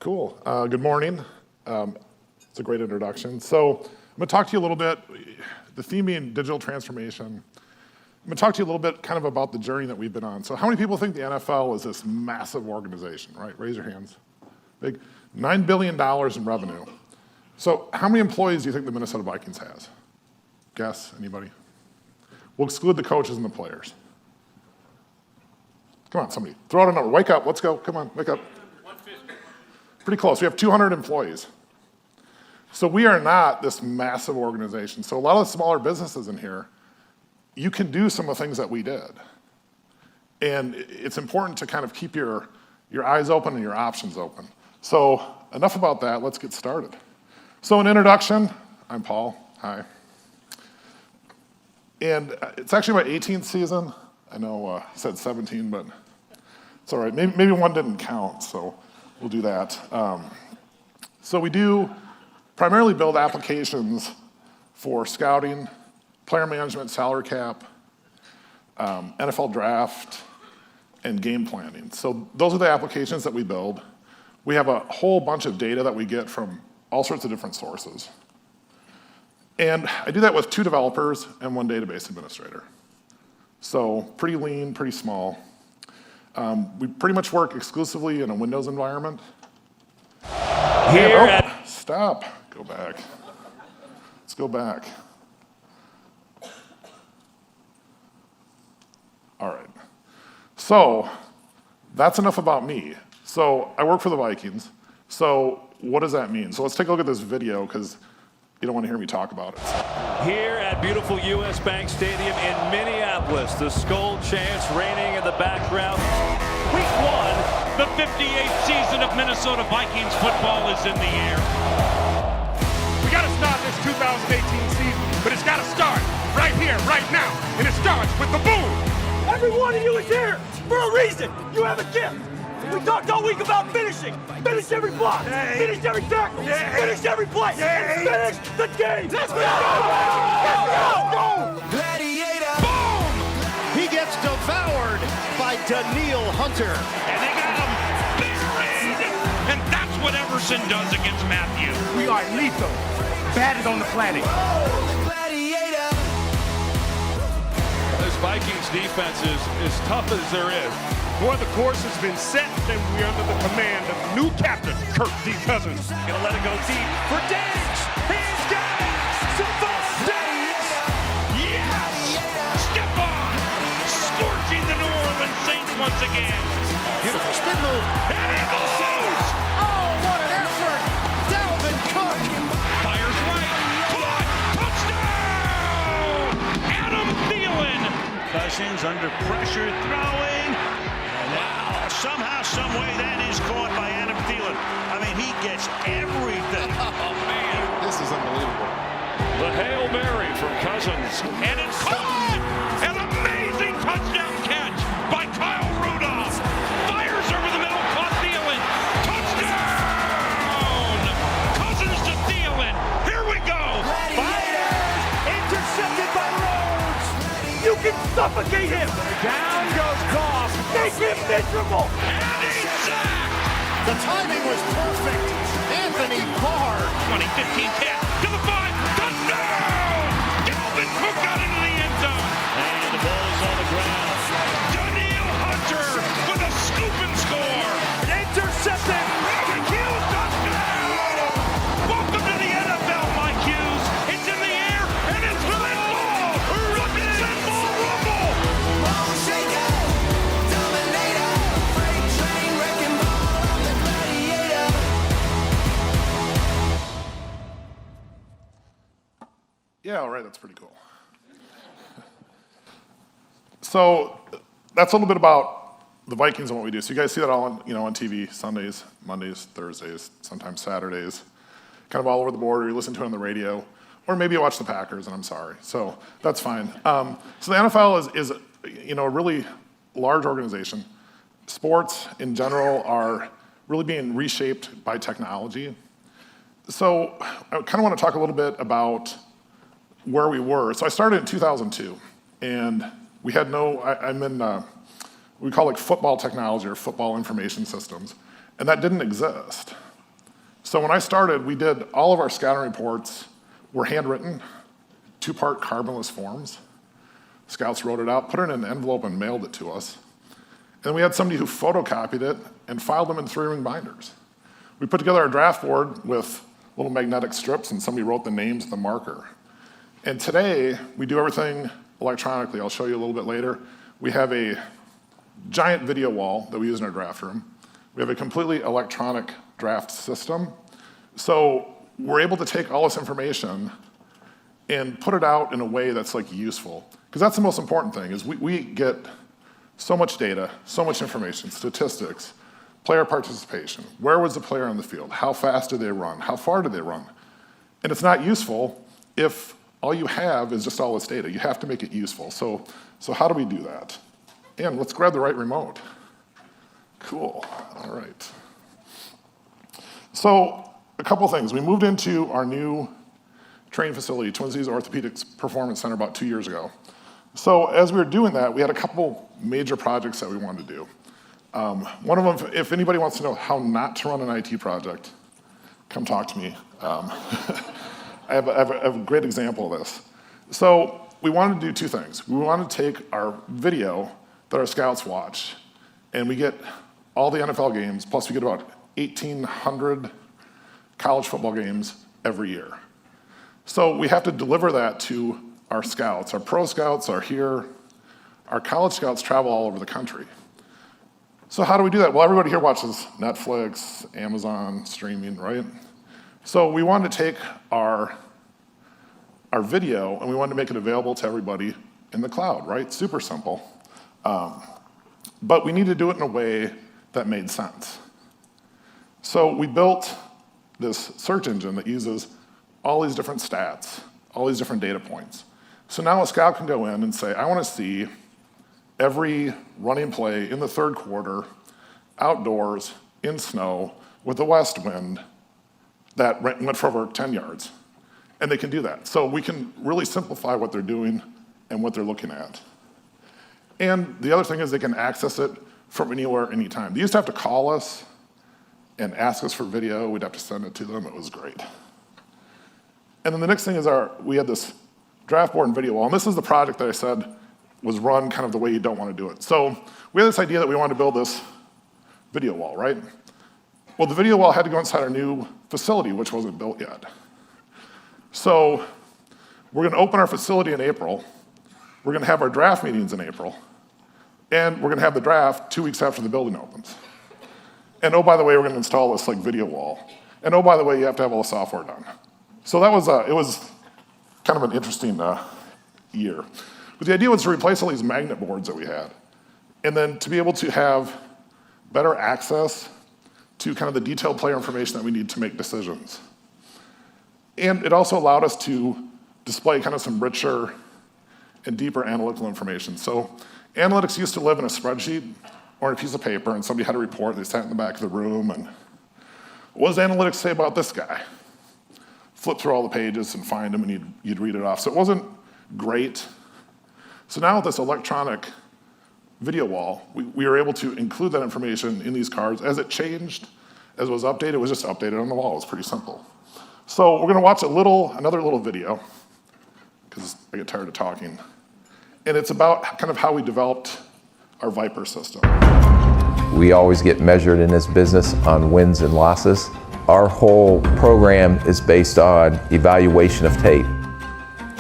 Cool. Good morning. It's a great introduction. So I'm going to talk to you a little bit, the theme being digital transformation. I'm going to talk to you a little bit kind of about the journey that we've been on. So how many people think the NFL is this massive organization, right? Raise your hands. Big. $9 billion in revenue. So how many employees do you think the Minnesota Vikings has? Guess, anybody? We'll exclude the coaches and the players. Come on, somebody, throw out a number. Wake up, let's go, come on, wake up. 150. Pretty close, we have 200 employees. So we are not this massive organization. So a lot of the smaller businesses in here, you can do some of the things that we did. And it's important to kind of keep your eyes open and your options open. So enough about that, let's get started. So an introduction, I'm Paul, hi. And it's actually my 18th season. I know I said 17, but it's all right. Maybe one didn't count, so we'll do that. So we do primarily build applications for scouting, player management, salary cap, NFL draft, and game planning. So those are the applications that we build. We have a whole bunch of data that we get from all sorts of different sources. And I do that with 2 developers and 1 database administrator. So pretty lean, pretty small. We pretty much work exclusively in a Windows environment. Stop, go back. Let's go back. All right, so that's enough about me. So I work for the Vikings. So what does that mean? So let's take a look at this video because you don't want to hear me talk about it. Here at beautiful US Bank Stadium in Minneapolis, the Skull Chants reigning in the background. Week 1, the 58th season of Minnesota Vikings football is in the air. We got to start this 2018 season, but it's got to start right here, right now, and it starts with the boom. Every one of you is here for a reason. You have a gift. We talked all week about finishing. Finish every block. Finish every tackle. Finish every play. And finish the game. Let's go! Let's go! Gladiator. Boom! He gets devoured by Daniil Hunter. And they got him buried. And that's what Everson does against Matthew. We are lethal. Baddest on the planet. Gladiator. This Vikings defense is as tough as there is. Boy, the course has been set, and we're under the command of new captain, Kirk D. Cousins. Gonna let it go deep for Diggs. He's got it. Stephon Diggs. Yes! Stephon scorching the New Orleans Saints once again. Beautiful spin move. And he goes! Oh, what an effort! Dalvin Cook. Fires right. Caught. Touchdown! Adam Thielen. Cousins under pressure, throwing. Wow, somehow, some way that is caught by Adam Thielen. I mean, he gets everything. Oh, man. This is unbelievable. The Hail Mary from Cousins. And it's caught! An amazing touchdown catch by Kyle Rudolph. Fires over the middle, caught Thielen. Touchdown! Cousins to Thielen. Here we go. Fires! Intercepted by Rhodes. You can suffocate him. Down goes Goff. Make him miserable. And he's sacked. The timing was perfect. Anthony Barr. 2015 catch to the 5. Touchdown! Dalvin Cook got into the end zone. And the ball is on the ground. Daniil Hunter with a scoop and score. Intercepted. Mike Hughes touchdown! Welcome to the NFL, Mike Hughes. It's in the air and it's red ball. Look at that ball rumble. Ball shaker. Dominator. Freight train wrecking ball on the Gladiator. Yeah, all right, that's pretty cool. So that's a little bit about the Vikings and what we do. So you guys see that all on, on TV, Sundays, Mondays, Thursdays, sometimes Saturdays, kind of all over the board, or you listen to it on the radio, or maybe you watch the Packers, and I'm sorry. So that's fine. So the NFL is a really large organization. Sports in general are really being reshaped by technology. So I kind of want to talk a little bit about where we were. So I started in 2002, and we had I'm in we call it football technology or football information systems, and that didn't exist. So when I started, we did all of our scouting reports were handwritten, 2-part carbonless forms. Scouts wrote it out, put it in an envelope, and mailed it to us. And we had somebody who photocopied it and filed them in 3-ring binders. We put together our draft board with little magnetic strips, and somebody wrote the names with the marker. And today, we do everything electronically. I'll show you a little bit later. We have a giant video wall that we use in our draft room. We have a completely electronic draft system. So we're able to take all this information and put it out in a way that's like useful. Because that's the most important thing, is we get so much data, so much information, statistics, player participation. Where was the player on the field? How fast did they run? How far did they run? And it's not useful if all you have is just all this data. You have to make it useful. So how do we do that? And let's grab the right remote. Cool, all right. So a couple things. We moved into our new training facility, Twin Cities Orthopedics Performance Center, about 2 years ago. So as we were doing that, we had a couple major projects that we wanted to do. One of them, if anybody wants to know how not to run an IT project, come talk to me. I have a great example of this. So we wanted to do 2 things. We wanted to take our video that our scouts watch, and we get all the NFL games, plus we get about 1,800 college football games every year. So we have to deliver that to our scouts. Our pro scouts are here. Our college scouts travel all over the country. So how do we do that? Well, everybody here watches Netflix, Amazon, streaming, right? So we wanted to take our video and we wanted to make it available to everybody in the cloud, right? Super simple. But we need to do it in a way that made sense. So we built this search engine that uses all these different stats, all these different data points. So now a scout can go in and say, I want to see every running play in the 3rd quarter, outdoors, in snow, with a west wind that went for over 10 yards. And they can do that. So we can really simplify what they're doing and what they're looking at. And the other thing is they can access it from anywhere, anytime. They used to have to call us and ask us for video. We'd have to send it to them. It was great. And then the next thing is we had this draft board and video wall. And this is the project that I said was run kind of the way you don't want to do it. So we had this idea that we wanted to build this video wall, right? Well, the video wall had to go inside our new facility, which wasn't built yet. So we're going to open our facility in April. We're going to have our draft meetings in April. And we're going to have the draft 2 weeks after the building opens. And oh, by the way, we're going to install this like video wall. And oh, by the way, you have to have all the software done. So that was, it was kind of an interesting year. But the idea was to replace all these magnet boards that we had. And then to be able to have better access to kind of the detailed player information that we need to make decisions. And it also allowed us to display kind of some richer and deeper analytical information. So analytics used to live in a spreadsheet or a piece of paper, and somebody had a report, they sat in the back of the room, and what does analytics say about this guy? Flip through all the pages and find them, and you'd read it off. So it wasn't great. So now with this electronic video wall, we were able to include that information in these cards. As it changed, as it was updated, it was just updated on the wall. It was pretty simple. So we're gonna watch another little video, because I get tired of talking. And it's about kind of how we developed our Viper system. We always get measured in this business on wins and losses. Our whole program is based on evaluation of tape.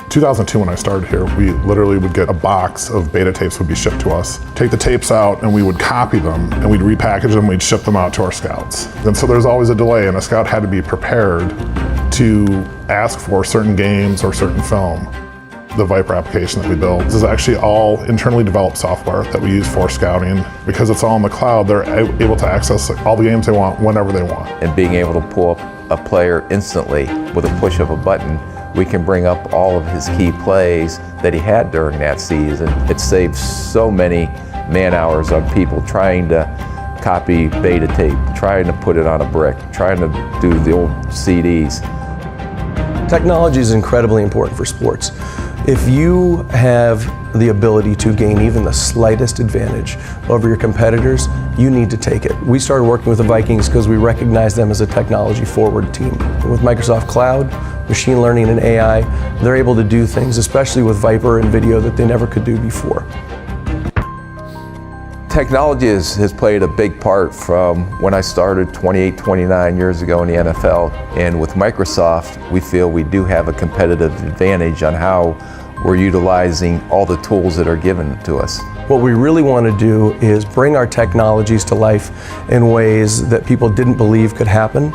2002, when I started here, we literally would get a box of beta tapes would be shipped to us. Take the tapes out and we would copy them and we'd repackage them, we'd ship them out to our scouts. And so there's always a delay, and a scout had to be prepared to ask for certain games or certain film. The Viper application that we built, this is actually all internally developed software that we use for scouting. Because it's all in the cloud, they're able to access all the games they want whenever they want. And being able to pull up a player instantly with a push of a button, we can bring up all of his key plays that he had during that season. It saves so many man hours on people trying to copy beta tape, trying to put it on a brick, trying to do the old CDs. Technology is incredibly important for sports. If you have the ability to gain even the slightest advantage over your competitors, you need to take it. We started working with the Vikings because we recognize them as a technology-forward team. With Microsoft Cloud, machine learning, and AI, they're able to do things, especially with Viper and video, that they never could do before. Technology has played a big part from when I started 28, 29 years ago in the NFL. And with Microsoft, we feel we do have a competitive advantage on how we're utilizing all the tools that are given to us. What we really want to do is bring our technologies to life in ways that people didn't believe could happen,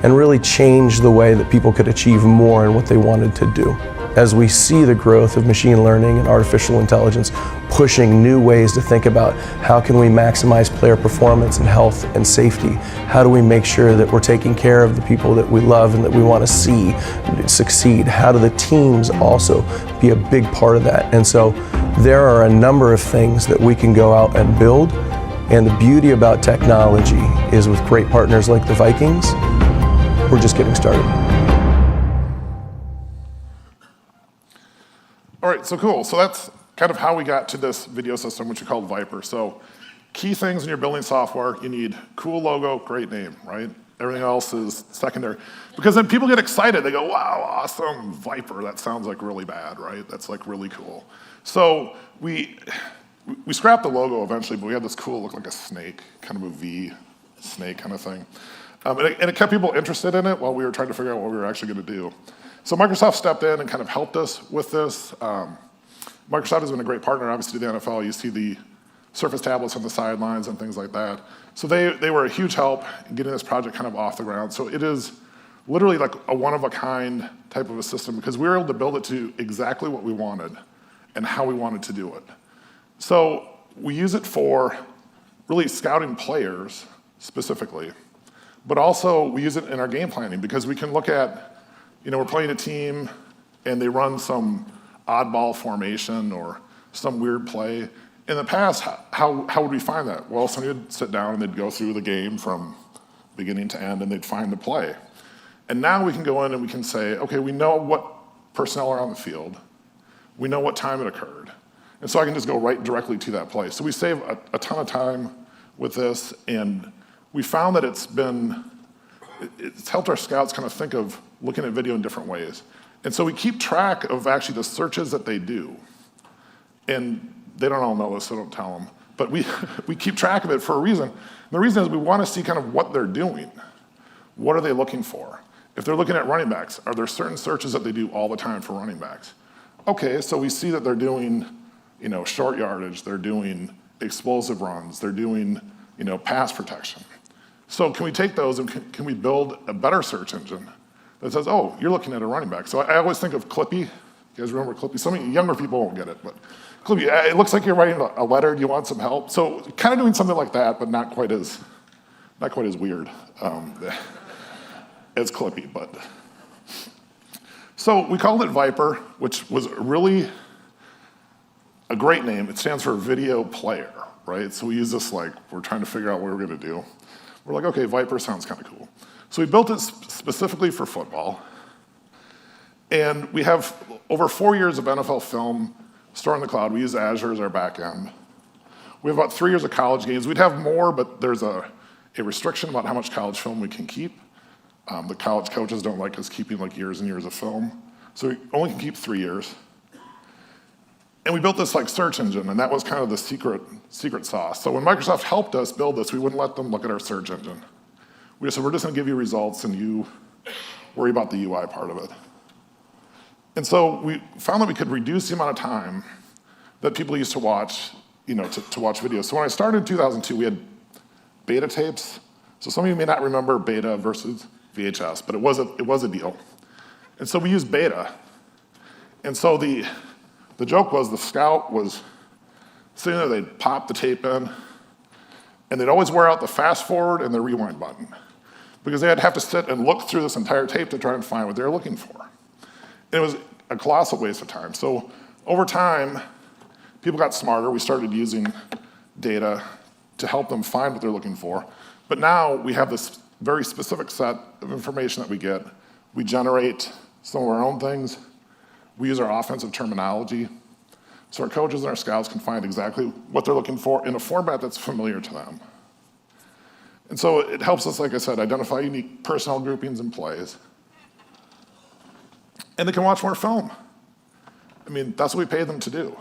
and really change the way that people could achieve more in what they wanted to do. As we see the growth of machine learning and artificial intelligence pushing new ways to think about how can we maximize player performance and health and safety, how do we make sure that we're taking care of the people that we love and that we want to see succeed, how do the teams also be a big part of that. And so there are a number of things that we can go out and build, and the beauty about technology is with great partners like the Vikings, we're just getting started. All right, so cool. So that's kind of how we got to this video system, which we call Viper. So key things when you're building software, you need cool logo, great name, right? Everything else is secondary. Because then people get excited. They go, wow, awesome, Viper. That sounds like really bad, right? That's like really cool. So we scrapped the logo eventually, but we had this cool look like a snake, kind of a V snake kind of thing. And it kept people interested in it while we were trying to figure out what we were actually going to do. So Microsoft stepped in and kind of helped us with this. Microsoft has been a great partner, obviously, to the NFL. You see the Surface tablets on the sidelines and things like that. So they were a huge help in getting this project kind of off the ground. So it is literally like a one-of-a-kind type of a system because we were able to build it to exactly what we wanted and how we wanted to do it. So we use it for really scouting players specifically, but also we use it in our game planning because we can look at, we're playing a team and they run some oddball formation or some weird play. In the past, how would we find that? Well, somebody would sit down and they'd go through the game from beginning to end and they'd find the play. And now we can go in and we can say, okay, we know what personnel are on the field. We know what time it occurred. And so I can just go right directly to that play. So we save a ton of time with this, and we found that it's helped our scouts kind of think of looking at video in different ways. And so we keep track of actually the searches that they do. And they don't all know this, so don't tell them. But we keep track of it for a reason. And the reason is we want to see kind of what they're doing. What are they looking for? If they're looking at running backs, are there certain searches that they do all the time for running backs? Okay, so we see that they're doing, short yardage, they're doing explosive runs, they're doing, pass protection. So can we take those and can we build a better search engine that says, oh, you're looking at a running back. So I always think of Clippy. You guys remember Clippy? Some of you younger people won't get it, but Clippy, it looks like you're writing a letter. Do you want some help? So kind of doing something like that, but not quite as weird as Clippy. But so we called it Viper, which was really a great name. It stands for video player, right? So we use this like we're trying to figure out what we're going to do. We're like, okay, Viper sounds kind of cool. So we built it specifically for football. And we have over 4 years of NFL film stored in the cloud. We use Azure as our back end. We have about 3 years of college games. We'd have more, but there's a restriction about how much college film we can keep. The college coaches don't like us keeping like years and years of film. So we only can keep 3 years. And we built this like search engine, and that was kind of the secret sauce. So when Microsoft helped us build this, we wouldn't let them look at our search engine. We just said, we're just gonna give you results and you worry about the UI part of it. And so we found that we could reduce the amount of time that people used to watch, to watch videos. So when I started in 2002, we had beta tapes. So some of you may not remember beta versus VHS, but it was a deal. And so we used beta. And so the joke was the scout was sitting there, they'd pop the tape in, and they'd always wear out the fast forward and the rewind button because they'd have to sit and look through this entire tape to try and find what they were looking for. And it was a colossal waste of time. So over time, people got smarter. We started using data to help them find what they're looking for. But now we have this very specific set of information that we get. We generate some of our own things. We use our offensive terminology. so our coaches and our scouts can find exactly what they're looking for in a format that's familiar to them. And so it helps us, like I said, identify unique personnel groupings and plays. And they can watch more film. I mean, that's what we pay them to do,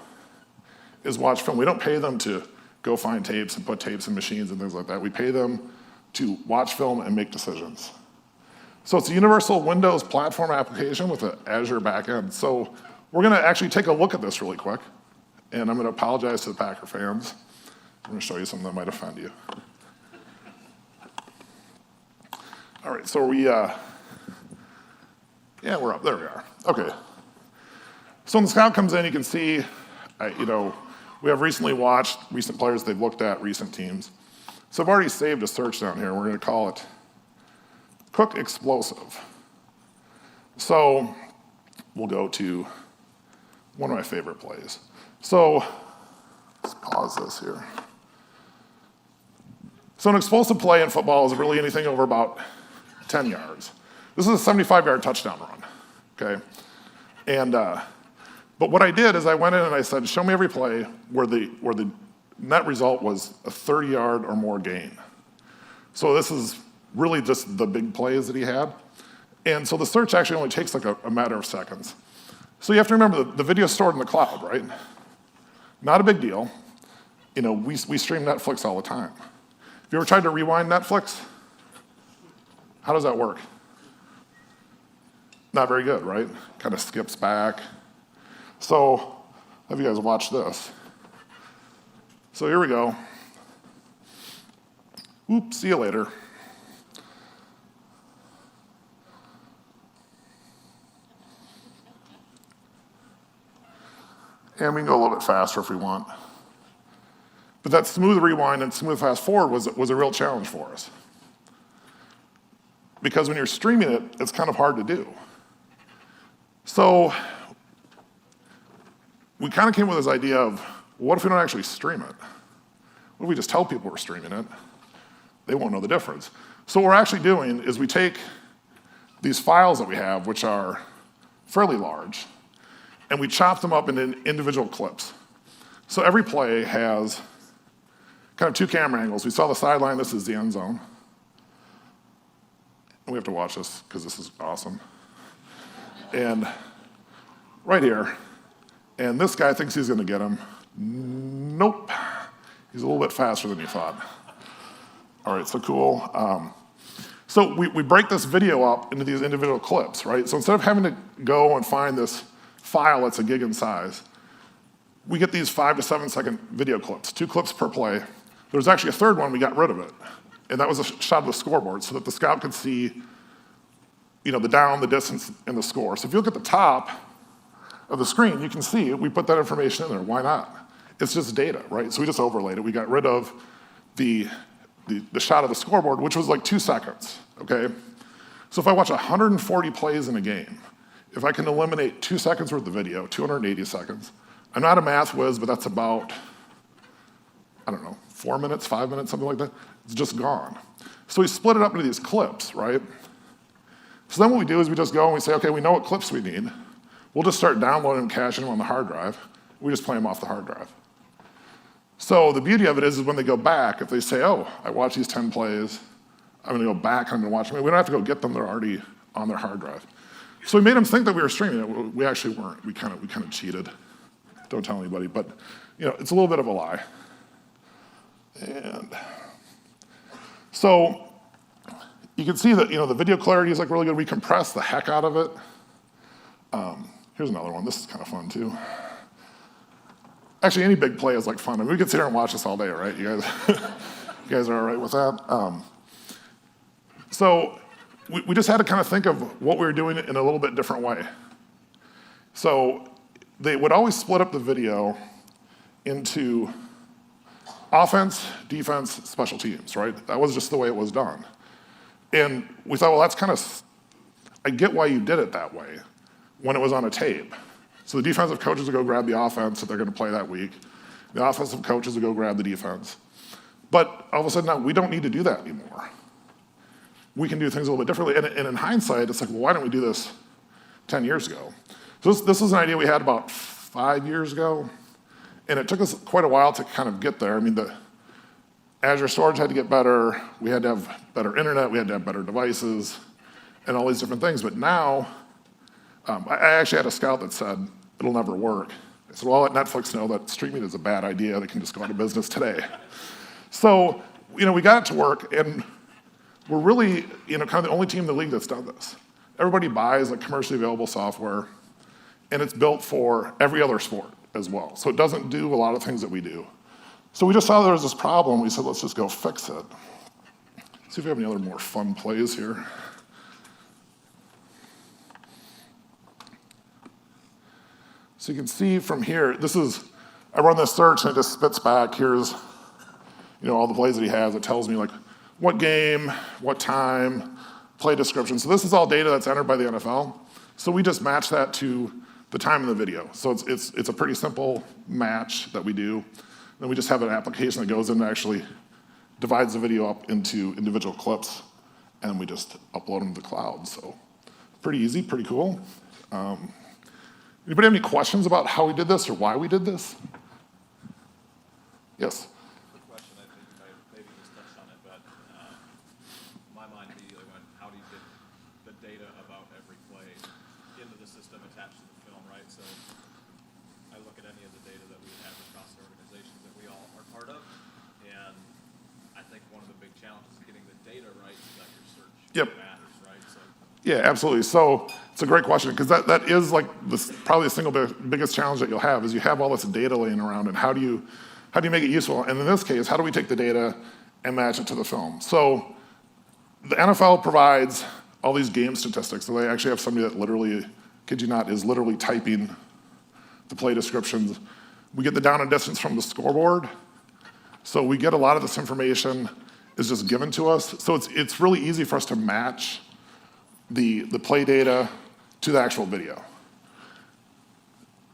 is watch film. We don't pay them to go find tapes and put tapes in machines and things like that. We pay them to watch film and make decisions. So it's a universal Windows platform application with an Azure backend. So we're gonna actually take a look at this really quick, and I'm gonna apologize to the Packer fans. I'm gonna show you something that might offend you. All right, so yeah, we're up, there we are. Okay. So when the scout comes in, you can see, we have recently watched recent players, they've looked at recent teams. So I've already saved a search down here. We're gonna call it Cook Explosive. So we'll go to one of my favorite plays. So let's pause this here. So an explosive play in football is really anything over about 10 yards. This is a 75-yard touchdown run, okay? And, but what I did is I went in and I said, show me every play where the net result was a 30-yard or more gain. So this is really just the big plays that he had. And so the search actually only takes like a matter of seconds. So you have to remember the video is stored in the cloud, right? Not a big deal. We stream Netflix all the time. Have you ever tried to rewind Netflix? How does that work? Not very good, right? Kind of skips back. So have you guys watched this? So here we go. Oops, see you later. And we can go a little bit faster if we want. But that smooth rewind and smooth fast forward was a real challenge for us. Because when you're streaming it, it's kind of hard to do. So we kind of came with this idea of, what if we don't actually stream it? What if we just tell people we're streaming it? They won't know the difference. So what we're actually doing is we take these files that we have, which are fairly large, and we chop them up into individual clips. So every play has kind of two camera angles. We saw the sideline, this is the end zone. And we have to watch this because this is awesome. And right here, and this guy thinks he's gonna get him. Nope, he's a little bit faster than you thought. All right, so cool. So we break this video up into these individual clips, right? So instead of having to go and find this file that's a gig in size, we get these 5 to 7 second video clips, 2 clips per play. There was actually a third one, we got rid of it. And that was a shot of the scoreboard so that the scout could see the down, the distance, and the score. So if you look at the top of the screen, you can see we put that information in there. Why not? It's just data, right? So we just overlaid it. We got rid of the shot of the scoreboard, which was like 2 seconds, okay? So if I watch 140 plays in a game, if I can eliminate 2 seconds worth of video, 280 seconds, I'm not a math whiz, but that's about, 4 minutes, 5 minutes, something like that. It's just gone. So we split it up into these clips, right? So then what we do is we just go and we say, okay, we know what clips we need. We'll just start downloading and caching them on the hard drive. We just play them off the hard drive. So the beauty of it is when they go back, if they say, oh, I watched these 10 plays, I'm gonna go back and I'm gonna watch them. We don't have to go get them, they're already on their hard drive. So we made them think that we were streaming it. We actually weren't. We kind of cheated. Don't tell anybody, but it's a little bit of a lie. And so you can see that the video clarity is like really good. We compress the heck out of it. Here's another one. This is kind of fun too. Actually, any big play is like fun. I mean, we could sit here and watch this all day, right? You guys, you guys are all right with that? So we just had to kind of think of what we were doing in a little bit different way. So they would always split up the video into offense, defense, special teams, right? That was just the way it was done. And we thought, well, that's kind of, I get why you did it that way when it was on a tape. So the defensive coaches would go grab the offense that they're gonna play that week. The offensive coaches would go grab the defense. But all of a sudden now, we don't need to do that anymore. We can do things a little bit differently. And in hindsight, it's like, well, why don't we do this 10 years ago? So this is an idea we had about 5 years ago. And it took us quite a while to kind of get there. I mean, the Azure storage had to get better. We had to have better internet. We had to have better devices and all these different things. But now, I actually had a scout that said, it'll never work. I said, well, let Netflix know that streaming is a bad idea. They can just go out of business today. So, we got it to work, and we're really, kind of the only team in the league that's done this. Everybody buys like commercially available software, and it's built for every other sport as well. So it doesn't do a lot of things that we do. So we just saw there was this problem. We said, let's just go fix it. See if we have any other more fun plays here. So you can see from here, I run this search and it just spits back. Here's, all the plays that he has. It tells me like what game, what time, play description. So this is all data that's entered by the NFL. So we just match that to the time in the video. So it's a pretty simple match that we do. Then we just have an application that goes in and actually divides the video up into individual clips, and we just upload them to the cloud. So pretty easy, pretty cool. Anybody have any questions about how we did this or why we did this? Yes? Quick question, I think I maybe just touched on it, but my mind immediately went, how do you get the data about every play into the system attached to the film, right? So I look at any of the data that we have across the organizations that we all are part of, and I think one of the big challenges is getting the data right so that your search matters, right? So yeah, absolutely. So it's a great question, because that is like probably the single biggest challenge that you'll have is you have all this data laying around, and how do you make it useful? And in this case, how do we take the data and match it to the film? So the NFL provides all these game statistics. So they actually have somebody that literally, kid you not, is literally typing the play descriptions. We get the down and distance from the scoreboard. So we get a lot of this information is just given to us. So it's really easy for us to match the play data to the actual video.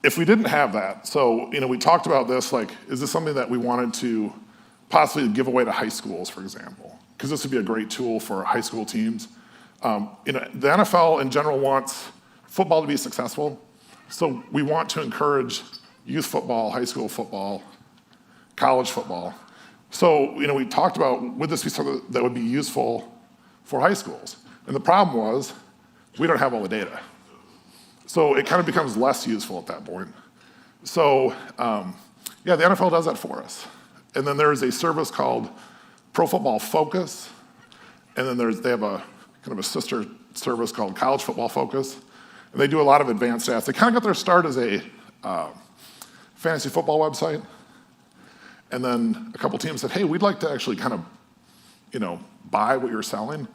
If we didn't have that, so we talked about this, like, is this something that we wanted to possibly give away to high schools, for example? Because this would be a great tool for high school teams. The NFL in general wants football to be successful, so we want to encourage youth football, high school football, college football. So we talked about, would this be something that would be useful for high schools? And the problem was, we don't have all the data. So it kind of becomes less useful at that point. So the NFL does that for us. And then there's a service called Pro Football Focus. And then they have a kind of a sister service called College Football Focus. And they do a lot of advanced stats. They kind of got their start as a fantasy football website. And then a couple teams said, hey, we'd like to actually kind of, buy what you're selling.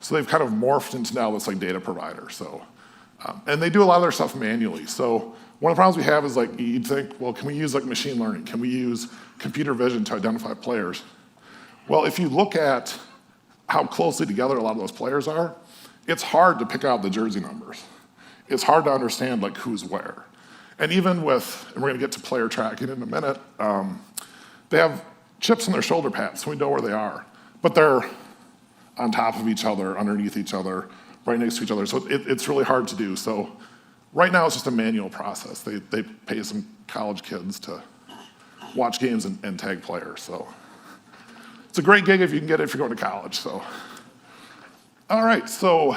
So they've kind of morphed into now this like data provider. So, and they do a lot of their stuff manually. So one of the problems we have is like, you'd think, well, can we use like machine learning? Can we use computer vision to identify players? Well, if you look at how closely together a lot of those players are, it's hard to pick out the jersey numbers. It's hard to understand like who's where. And even with, and we're gonna get to player tracking in a minute, they have chips in their shoulder pads, so we know where they are. But they're on top of each other, underneath each other, right next to each other. So it's really hard to do. So right now it's just a manual process. They pay some college kids to watch games and tag players. So it's a great gig if you can get it if you're going to college. So, all right, so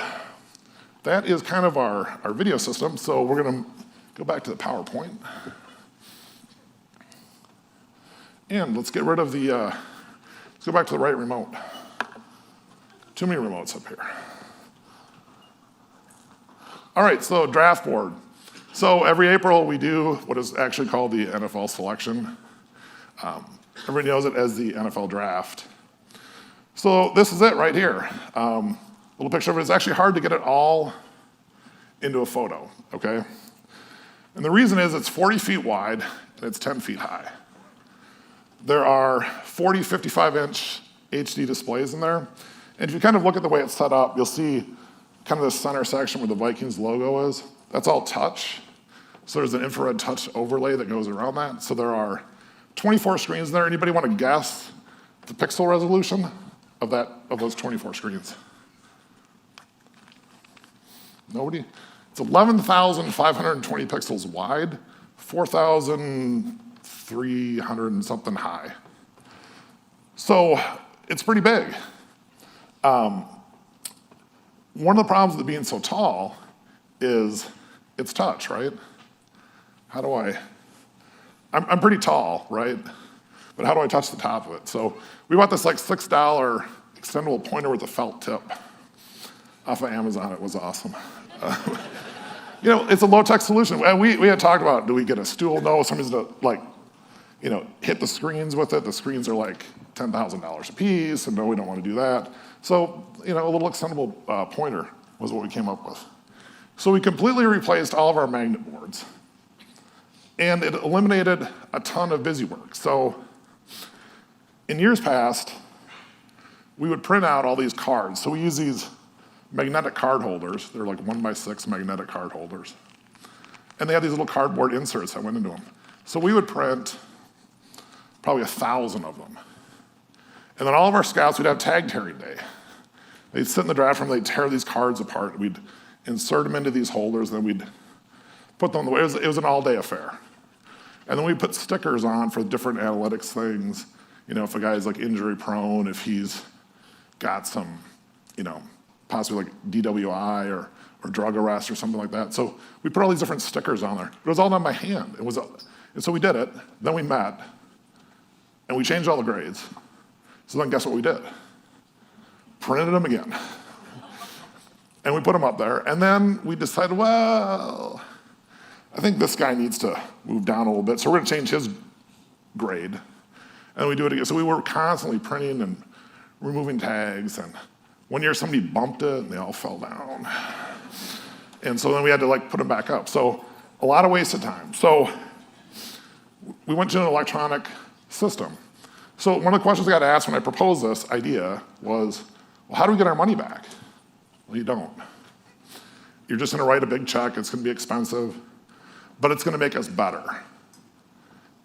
that is kind of our video system. So we're gonna go back to the PowerPoint. And let's get rid of the, let's go back to the right remote. Too many remotes up here. All right, so draft board. So every April we do what is actually called the NFL selection. Everybody knows it as the NFL draft. So this is it right here. Little picture of it. It's actually hard to get it all into a photo, okay? And the reason is it's 40 feet wide and it's 10 feet high. There are 40, 55-inch HD displays in there. And if you kind of look at the way it's set up, you'll see kind of the center section where the Vikings logo is. That's all touch. So there's an infrared touch overlay that goes around that. So there are 24 screens in there. Anybody want to guess the pixel resolution of those 24 screens? Nobody? It's 11,520 pixels wide, 4,000 300 and something high. So it's pretty big. One of the problems with being so tall is it's touch, right? How do I'm pretty tall, right? But how do I touch the top of it? So we bought this like $6 extendable pointer with a felt tip off of Amazon. It was awesome. You know, it's a low-tech solution. We had talked about, do we get a stool? No, somebody's to like, you know, hit the screens with it. The screens are like $10,000 a piece, and no, we don't want to do that. So, you know, a little extendable pointer was what we came up with. So we completely replaced all of our magnet boards, and it eliminated a ton of busy work. So in years past, we would print out all these cards. So we use these magnetic card holders. They're like 1x6 magnetic card holders. And they had these little cardboard inserts that went into them. So we would print probably 1,000 of them. And then all of our scouts, we'd have tag tearing day. They'd sit in the draft room, they'd tear these cards apart. We'd insert them into these holders, and then we'd put them away. It was an all-day affair. And then we put stickers on for different analytics things. You know, if a guy's like injury prone, if he's got some, you know, possibly like DWI or drug arrest or something like that. So we put all these different stickers on there. It was all done by hand. And so we did it. Then we met, and we changed all the grades. So then guess what we did? Printed them again. And we put them up there. And then we decided, well, I think this guy needs to move down a little bit. So we're going to change his grade. And we do it again. So we were constantly printing and removing tags. And one year somebody bumped it and they all fell down. And so then we had to like put them back up. So a lot of wasted time. So we went to an electronic system. So one of the questions I got asked when I proposed this idea was, well, how do we get our money back? Well, you don't. You're just gonna write a big check, it's gonna be expensive, but it's gonna make us better.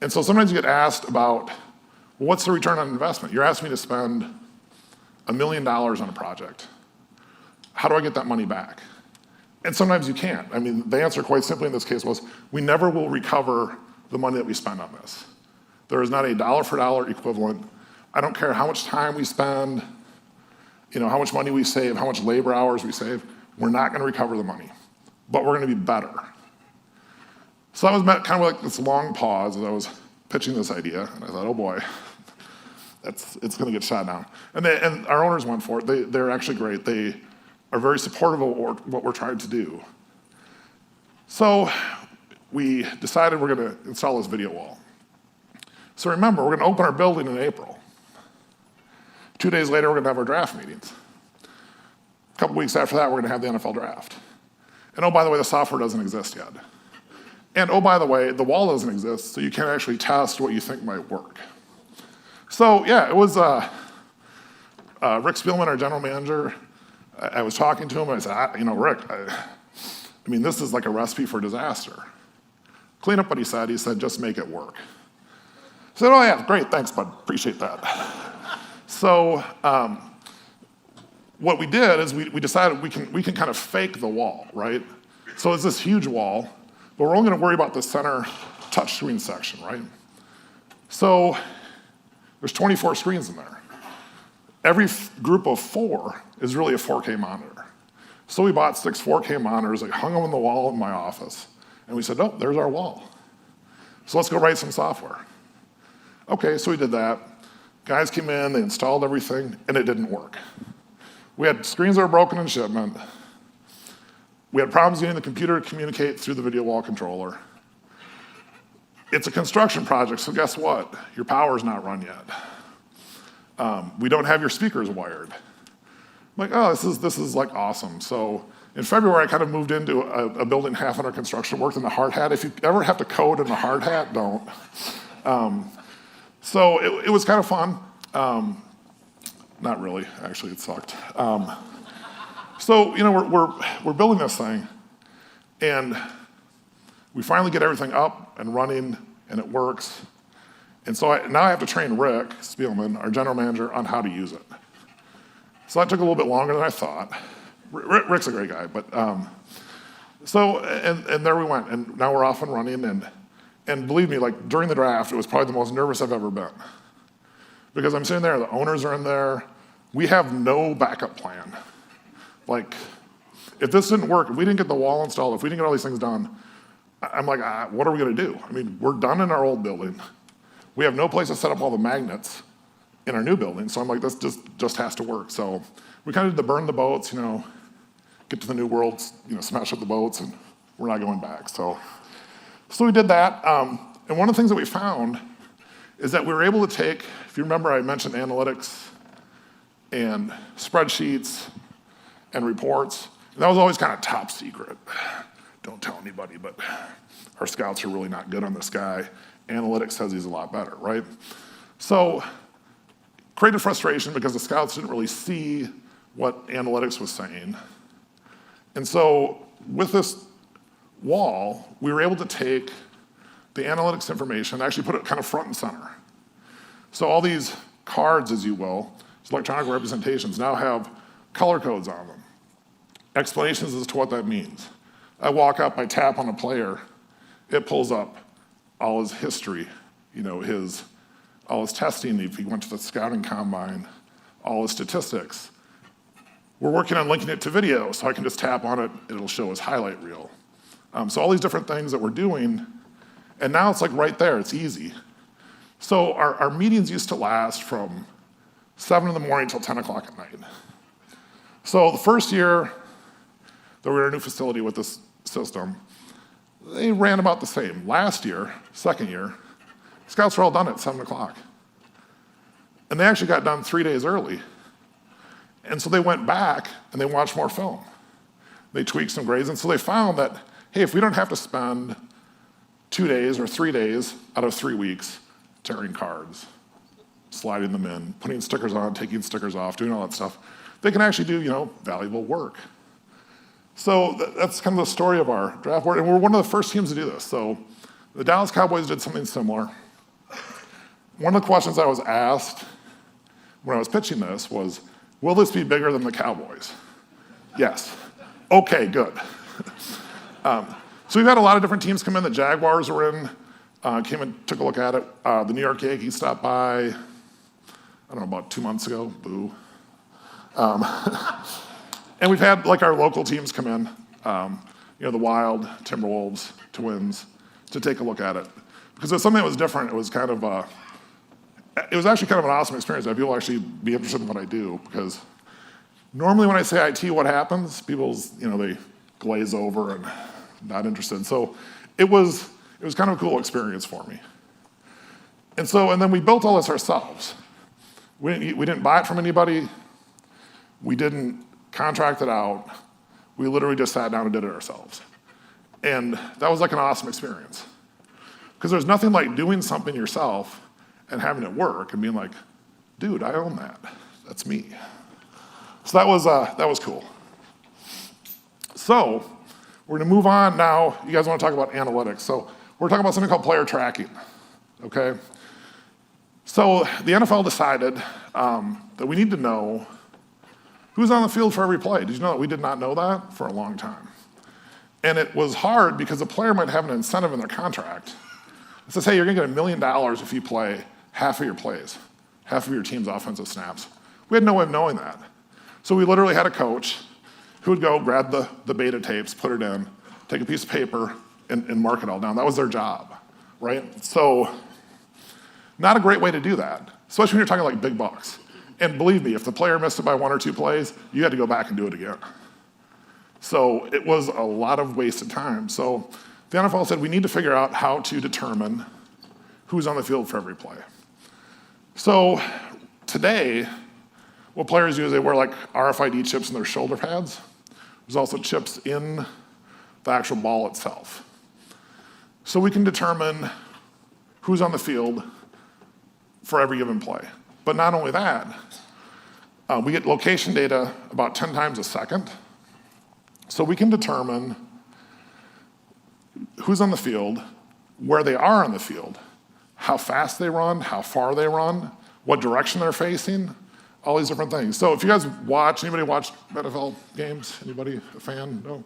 And so sometimes you get asked about, well, what's the return on investment? You're asking me to spend $1 million on a project. How do I get that money back? And sometimes you can't. I mean, the answer quite simply in this case was, we never will recover the money that we spend on this. There is not a dollar for dollar equivalent. I don't care how much time we spend, you know, how much money we save, how much labor hours we save, we're not gonna recover the money, but we're gonna be better. So that was kind of like this long pause as I was pitching this idea, and I thought, oh boy, it's gonna get shot down. And our owners went for it. They're actually great. They are very supportive of what we're trying to do. So we decided we're gonna install this video wall. So remember, we're gonna open our building in April. 2 days later, we're gonna have our draft meetings. A couple weeks after that, we're gonna have the NFL draft. And oh, by the way, the software doesn't exist yet. And oh, by the way, the wall doesn't exist, so you can't actually test what you think might work. So yeah, it was Rick Spielman, our general manager. I was talking to him, and I said, you know, Rick, I mean, this is like a recipe for disaster. Clean up what he said. He said, just make it work. I said, oh yeah, great, thanks, bud, appreciate that. So what we did is we decided we can kind of fake the wall, right? So it's this huge wall, but we're only gonna worry about the center touchscreen section, right? So there's 24 screens in there. Every group of 4 is really a 4K monitor. So we bought 6 4K monitors, I hung them on the wall in my office, and we said, oh, there's our wall. So let's go write some software. Okay, so we did that. Guys came in, they installed everything, and it didn't work. We had screens that were broken in shipment. We had problems getting the computer to communicate through the video wall controller. It's a construction project, so guess what? Your power's not run yet. We don't have your speakers wired. I'm like, oh, this is like awesome. So in February, I kind of moved into a building half under construction, worked in the hard hat. If you ever have to code in the hard hat, don't. So it was kind of fun. Not really, actually, it sucked. So you know, we're building this thing, and we finally get everything up and running, and it works. And so now I have to train Rick Spielman, our general manager, on how to use it. So that took a little bit longer than I thought. Rick's a great guy, but so and there we went, and now we're off and running, and And believe me, like during the draft, it was probably the most nervous I've ever been. Because I'm sitting there, the owners are in there, we have no backup plan. Like, if this didn't work, if we didn't get the wall installed, if we didn't get all these things done, I'm like, what are we gonna do? I mean, we're done in our old building. We have no place to set up all the magnets in our new building, so I'm like, this just has to work. So we kind of did the burn the boats, get to the new world, smash up the boats, and we're not going back. So we did that, and one of the things that we found is that we were able to take, if you remember I mentioned analytics and spreadsheets and reports, and that was always kind of top secret. Don't tell anybody, but our scouts are really not good on this guy. Analytics says he's a lot better, right? So created frustration because the scouts didn't really see what analytics was saying. And so with this wall, we were able to take the analytics information and actually put it kind of front and center. So all these cards, as you will, these electronic representations now have color codes on them, explanations as to what that means. I walk up, I tap on a player, it pulls up all his history, all his testing, if he went to the scouting combine, all his statistics. We're working on linking it to video, so I can just tap on it, it'll show his highlight reel. So all these different things that we're doing, and now it's like right there, it's easy. So our meetings used to last from 7 in the morning till 10 o'clock at night. So the first year that we were in a new facility with this system, they ran about the same. Last year, second year, scouts were all done at 7 o'clock. And they actually got done 3 days early. And so they went back and they watched more film. They tweaked some grades, and so they found that, hey, if we don't have to spend 2 days or 3 days out of 3 weeks tearing cards, sliding them in, putting stickers on, taking stickers off, doing all that stuff, they can actually do, valuable work. So that's kind of the story of our draft board, and we're one of the first teams to do this. So the Dallas Cowboys did something similar. One of the questions I was asked when I was pitching this was, will this be bigger than the Cowboys? Yes. Okay, good. So we've had a lot of different teams come in. The Jaguars were in, came and took a look at it. The New York Yankees stopped by, I don't know, about 2 months ago. Boo. And we've had our local teams come in, the Wild, Timberwolves, Twins, to take a look at it. Because it was something that was different. It was kind of it was actually kind of an awesome experience. That people actually be interested in what I do, because normally when I say IT, what happens? People's, they glaze over and not interested. So it was kind of a cool experience for me. And then we built all this ourselves. We didn't buy it from anybody. We didn't contract it out. We literally just sat down and did it ourselves. And that was an awesome experience. Because there's nothing like doing something yourself and having it work and being like, dude, I own that. That's me. So that was cool. So we're gonna move on now. You guys wanna talk about analytics. So we're talking about something called player tracking, okay? So the NFL decided that we need to know who's on the field for every play. Did you know that we did not know that for a long time? And it was hard because a player might have an incentive in their contract. It says, hey, you're gonna get $1 million if you play half of your plays, half of your team's offensive snaps. We had no way of knowing that. So we literally had a coach who would go grab the beta tapes, put it in, take a piece of paper, and mark it all down. That was their job, right? So not a great way to do that, especially when you're talking big bucks. And believe me, if the player missed it by 1 or 2 plays, you had to go back and do it again. So it was a lot of wasted time. So the NFL said we need to figure out how to determine who's on the field for every play. So today, what players do is they wear RFID chips in their shoulder pads. There's also chips in the actual ball itself. So we can determine who's on the field for every given play. But not only that, we get location data about 10 times a second. So we can determine who's on the field, where they are on the field, how fast they run, how far they run, what direction they're facing, all these different things. So if you guys anybody watch NFL games? Anybody a fan? No?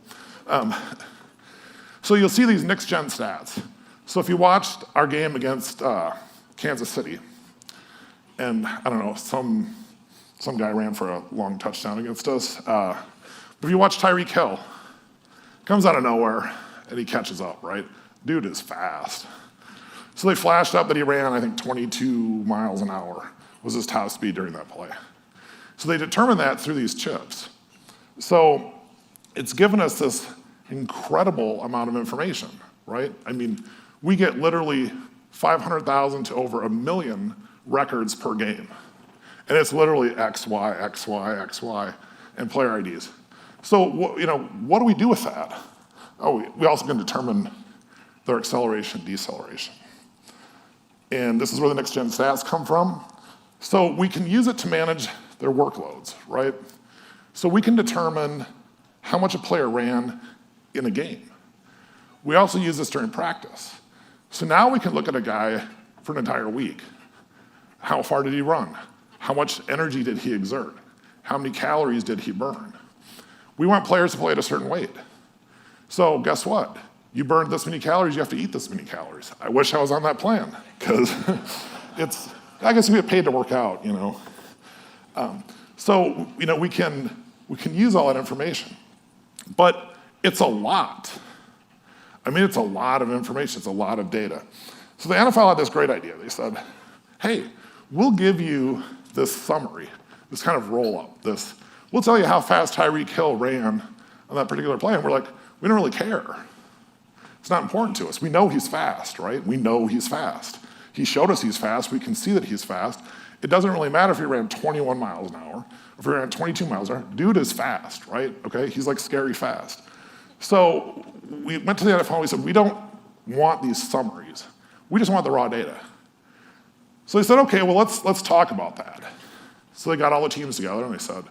So you'll see these next gen stats. So if you watched our game against Kansas City, and I don't know, some guy ran for a long touchdown against us. But if you watch Tyreek Hill, comes out of nowhere and he catches up, right? Dude is fast. So they flashed up that he ran, I think, 22 miles an hour was his top speed during that play. So they determined that through these chips. So it's given us this incredible amount of information, right? I mean, we get literally 500,000 to over 1 million records per game. And it's literally X, Y, X, Y, X, Y, and player IDs. So what do we do with that? Oh, we also can determine their acceleration, deceleration. And this is where the next gen stats come from. So we can use it to manage their workloads, right? So we can determine how much a player ran in a game. We also use this during practice. So now we can look at a guy for an entire week. How far did he run? How much energy did he exert? How many calories did he burn? We want players to play at a certain weight. So guess what? You burned this many calories, you have to eat this many calories. I wish I was on that plan, because I guess we get paid to work out, So we can use all that information, but it's a lot. I mean, it's a lot of information, it's a lot of data. So the NFL had this great idea. They said, hey, we'll give you this summary, this kind of roll-up, we'll tell you how fast Tyreek Hill ran on that particular play, and we're like, we don't really care. It's not important to us. We know he's fast, right? We know he's fast. He showed us he's fast, we can see that he's fast. It doesn't really matter if he ran 21 miles an hour, if he ran 22 miles an hour, dude is fast, right? Okay, he's like scary fast. So we went to the NFL and we said, we don't want these summaries. We just want the raw data. So they said, okay, well, let's talk about that. So they got all the teams together and they said,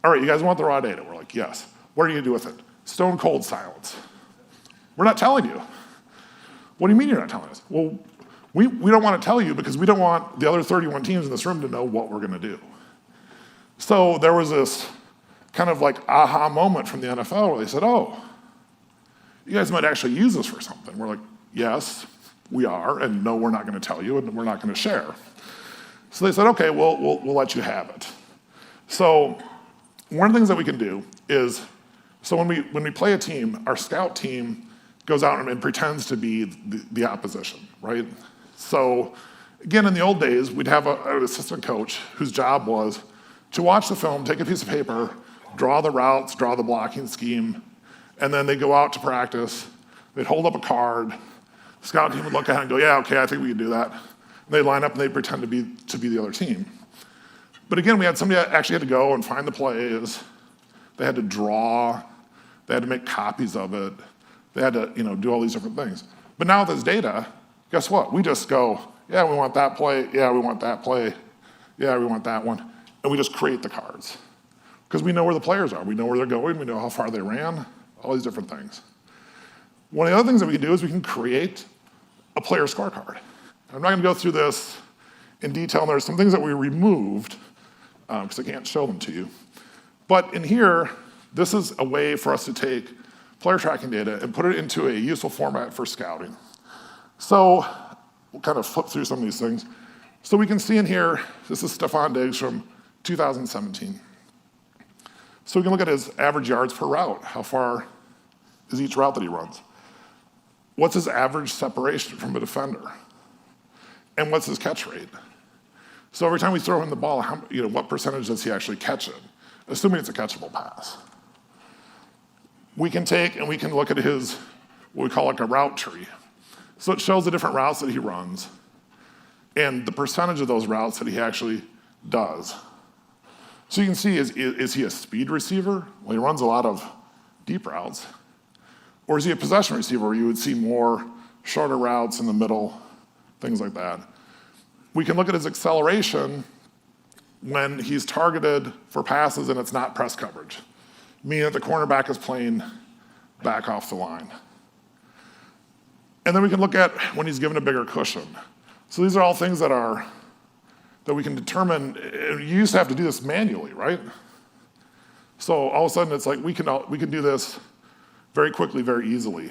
all right, you guys want the raw data? We're like, yes. What are you gonna do with it? Stone cold silence. We're not telling you. What do you mean you're not telling us? Well, we don't want to tell you because we don't want the other 31 teams in this room to know what we're gonna do. So there was this kind of like aha moment from the NFL where they said, oh, you guys might actually use this for something. We're like, yes, we are, and no, we're not gonna tell you, and we're not gonna share. So they said, okay, we'll let you have it. So one of the things that we can do is, so when we play a team, our scout team goes out and pretends to be the opposition, right? So again, in the old days, we'd have an assistant coach whose job was to watch the film, take a piece of paper, draw the routes, draw the blocking scheme, and then they'd go out to practice, they'd hold up a card, the scout team would look at it and go, yeah, okay, I think we can do that. And they'd line up and they'd pretend to be the other team. But again, we had somebody that actually had to go and find the plays, they had to draw, they had to make copies of it, they had to do all these different things. But now with this data, guess what? We just go, yeah, we want that play, yeah, we want that play, yeah, we want that one, and we just create the cards. Because we know where the players are, we know where they're going, we know how far they ran, all these different things. One of the other things that we can do is we can create a player scorecard. I'm not gonna go through this in detail, and there's some things that we removed, because I can't show them to you. But in here, this is a way for us to take player tracking data and put it into a useful format for scouting. So we'll kind of flip through some of these things. So we can see in here, this is Stephon Diggs from 2017. So we can look at his average yards per route. How far is each route that he runs? What's his average separation from a defender? And what's his catch rate? So every time we throw him the ball, what percentage does he actually catch it? Assuming it's a catchable pass. We can take and we can look at his, what we call like a route tree. So it shows the different routes that he runs and the percentage of those routes that he actually does. So you can see, is he a speed receiver? Well, he runs a lot of deep routes. Or is he a possession receiver where you would see more shorter routes in the middle, things like that. We can look at his acceleration when he's targeted for passes and it's not press coverage, meaning that the cornerback is playing back off the line. And then we can look at when he's given a bigger cushion. So these are all things that we can determine. You used to have to do this manually, right? So all of a sudden it's like we can do this very quickly, very easily.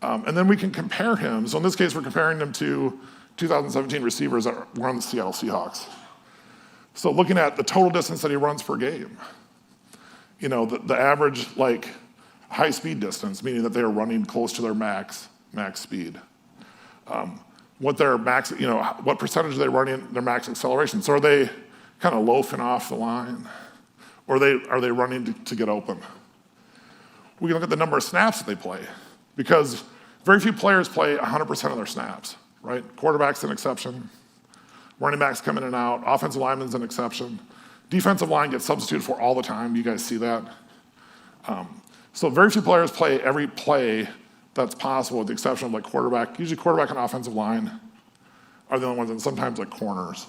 And then we can compare him. So in this case, we're comparing him to 2017 receivers that were on the Seattle Seahawks. So looking at the total distance that he runs per game, the average high speed distance, meaning that they are running close to their max speed. What their max, what percentage are they running their max acceleration? So are they kind of loafing off the line? Or are they running to get open? We can look at the number of snaps that they play, because very few players play 100% of their snaps, right? Quarterback's an exception. Running backs come in and out. Offensive lineman's an exception. Defensive line gets substituted for all the time. You guys see that? So very few players play every play that's possible, with the exception of quarterback. Usually quarterback and offensive line are the only ones, and sometimes corners.